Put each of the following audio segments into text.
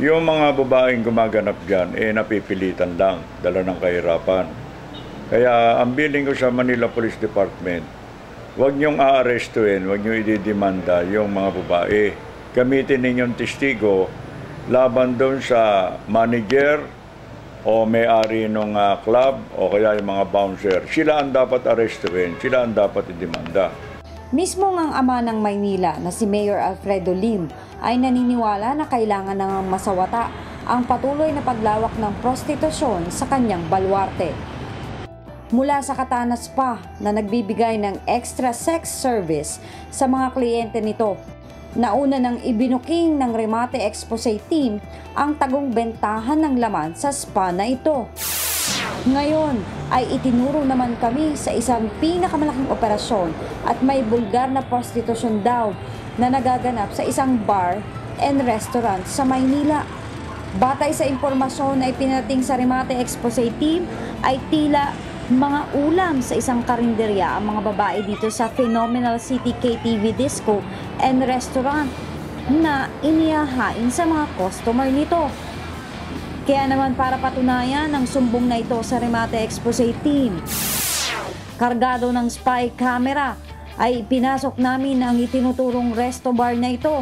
yung mga babaeng gumaganap dyan, napipilitan lang, dala ng kahirapan. Kaya ang billing ko sa Manila Police Department, huwag niyong aarestuin, huwag niyong ididemanda yung mga babae. Gamitin ninyong testigo laban doon sa manager o may-ari ng club o kaya yung mga bouncer. Sila ang dapat arestuin, sila ang dapat idemanda. Mismo ang ama ng Maynila na si Mayor Alfredo Lim ay naniniwala na kailangan ng masawata ang patuloy na paglawak ng prostitusyon sa kanyang baluarte. Mula sa Katanas pa na nagbibigay ng extra sex service sa mga kliyente nito, nauna nang ibinuking ng Remate Expose Team ang tagong bentahan ng laman sa spa na ito. Ngayon ay itinuro naman kami sa isang pinakamalaking operasyon at may bulgar na prostitusyon daw na nagaganap sa isang bar and restaurant sa Maynila. Batay sa impormasyon na ipinating sa Remate Expose Team ay tila mga ulam sa isang karinderya ang mga babae dito sa Phenomenal City KTV Disco and Restaurant na inihahain sa mga customer nito. Kaya naman para patunayan ang sumbong na ito sa Remate Expose Team, kargado ng spy camera ay pinasok namin ang itinuturong resto bar na ito.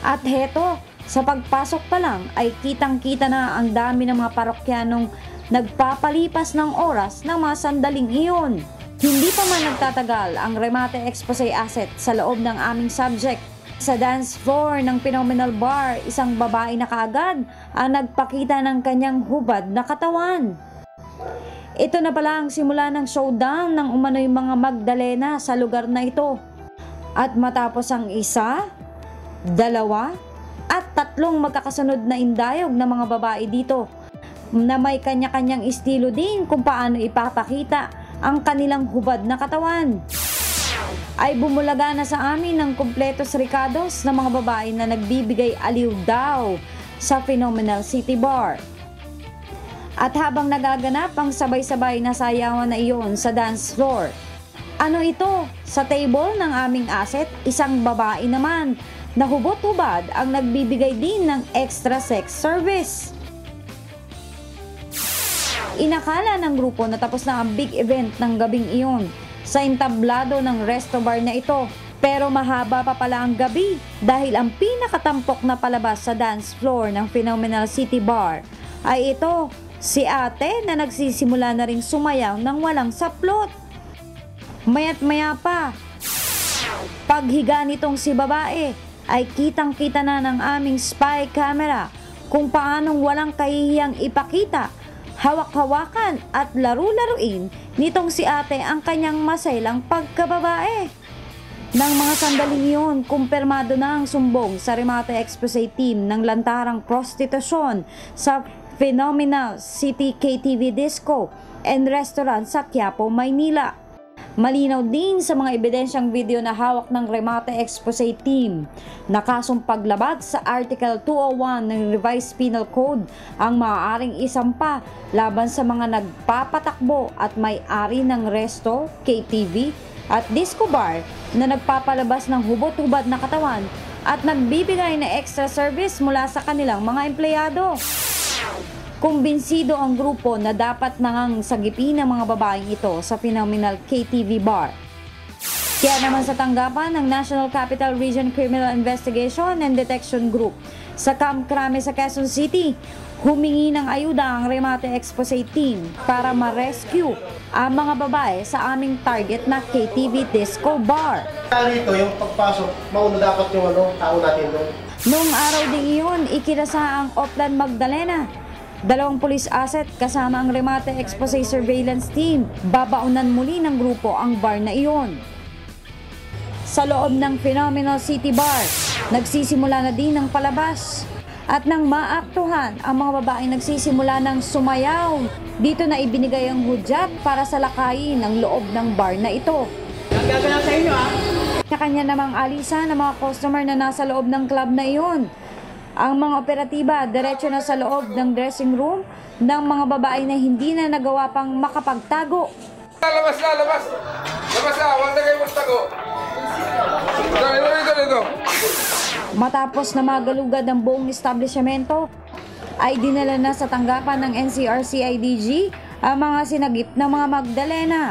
At heto, sa pagpasok pa lang ay kitang-kita na ang dami ng mga parokyanong nagpapalipas ng oras ng mga sandaling iyon. Hindi pa man nagtatagal ang Remate Expose asset sa loob ng aming subject. Sa dance floor ng Phenomenal Bar, isang babae na kaagad ang nagpakita ng kanyang hubad na katawan. Ito na pala ang simula ng showdown ng umano'y mga Magdalena sa lugar na ito. At matapos ang isa, dalawa, at tatlong magkakasunod na indayog ng mga babae dito na may kanya-kanyang estilo din kung paano ipapakita ang kanilang hubad na katawan, ay bumulaga na sa amin ng kumpletos ricados ng mga babae na nagbibigay aliw daw sa Phenomenal City Bar. At habang nagaganap ang sabay-sabay na sayawan na iyon sa dance floor, ano ito? Sa table ng aming asset, isang babae naman na hubot-hubad ang nagbibigay din ng extra sex service. Inakala ng grupo na tapos na ang big event ng gabing iyon sa entablado ng resto bar na ito. Pero mahaba pa pala ang gabi dahil ang pinakatampok na palabas sa dance floor ng Phenomenal City Bar ay ito, si ate na nagsisimula na ring sumayaw ng walang saplot. Maya't maya pa, paghiga nitong si babae ay kitang-kita na ng aming spy camera kung paanong walang kahihiyang ipakita, hawak-hawakan at laro-laruin nitong si ate ang kanyang masaylang pagkababae. Nang mga sandaling yun, kumpirmado na ang sumbong sa Remate Expose Team ng lantarang prostitusyon sa Phenomenal City KTV Disco and Restaurant sa Quiapo, Maynila. Malinaw din sa mga ebidensyang video na hawak ng Remate Expose Team na kasong paglabag sa Article 201 ng Revised Penal Code ang maaaring isampa laban sa mga nagpapatakbo at may-ari ng resto, KTV at disco bar na nagpapalabas ng hubot-hubad na katawan at nagbibigay na extra service mula sa kanilang mga empleyado. Kumbinsido ang grupo na dapat nangang sagipin ng mga babaeng ito sa Phenomenal KTV Bar. Kaya naman sa tanggapan ng National Capital Region Criminal Investigation and Detection Group sa Camp Crame sa Quezon City, humingi ng ayuda ang Remate Expose Team para ma-rescue ang mga babae sa aming target na KTV Disco Bar. Rito, yung pagpasok, mauna dapat yung tao natin doon. Noong araw ding iyon, ikinasa ang Oplan Magdalena. 2 police asset kasama ang Remate Expose Surveillance Team. Babaunan muli ng grupo ang bar na iyon. Sa loob ng Phenomenal City Bar, nagsisimula na din ang palabas. At nang maaktuhan, ang mga babae nagsisimula ng sumayaw. Dito na ibinigay ang hudyat para sa lakayin ng loob ng bar na ito. Gagawin sa inyo Kanya namang alisa ng mga customer na nasa loob ng club na iyon. Ang mga operatiba diretso na sa loob ng dressing room ng mga babae na hindi na nagawa pang makapagtago. Labas na, labas! Labas na, huwag na kayo magtago! Ito. Matapos na magalugad ang buong establishmento, ay dinala na sa tanggapan ng NCR-CIDG ang mga sinagip ng mga Magdalena.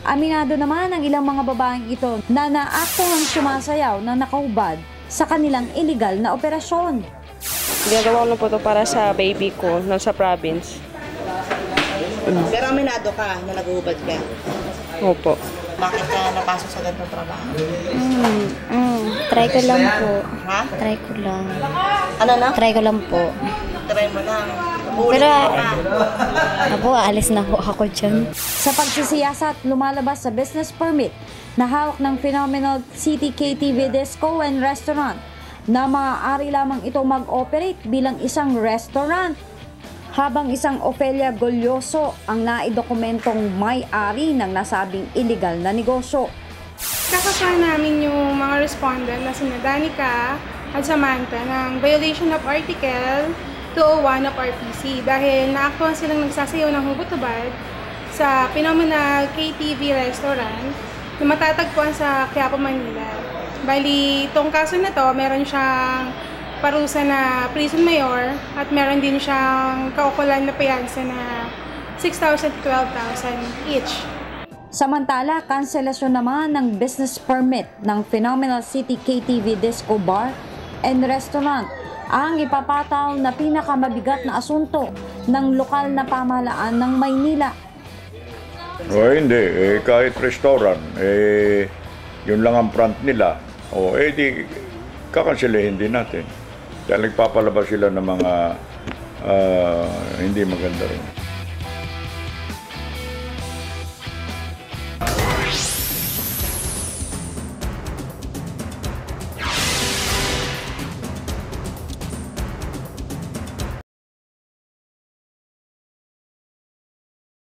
Aminado naman ang ilang mga babaeng ito na naaktuhang sumasayaw na nakahubad sa kanilang illegal na operasyon. Ginagawa ko na po ito para sa baby ko, nasa province. Pero aminado ka na nag-uubad ka. Opo. Bakit ka napasok sa ganitong trabaho? Try ko lang po. Ha? Try ko lang. Ano na? Try ko lang po. Try mo lang. Ulit Pero, mo na. Ako, alis na po ako dyan. Sa pagsisiyasat, lumalabas sa business permit na hawak ng Phenomenal City KTV Disco and Restaurant na maaari lamang ito mag-operate bilang isang restaurant. Habang isang Ofelia Golyoso ang naidokumentong may-ari ng nasabing illegal na negosyo. Kakakuha namin yung mga respondent na sina Danica at Samantha ng violation of Article 201 of RPC dahil naaktuhan silang nagsasayaw ng hubot-hubad sa Phenomenal KTV Restaurant na matatagpuan sa Quiapo, Manila. Bali, itong kaso na to, meron siyang parusa na prison mayor at meron din siyang kaukulan na piyansa na 6,000 to 12,000 each. Samantala, kanselasyon naman ng business permit ng Phenomenal City KTV Disco Bar and Restaurant ang ipapataw na pinakamabigat na asunto ng lokal na pamahalaan ng Maynila. O hindi, kahit restaurant, yun lang ang front nila. O di kakanselahin din natin. Dahil nagpapalabas sila ng mga hindi maganda rin.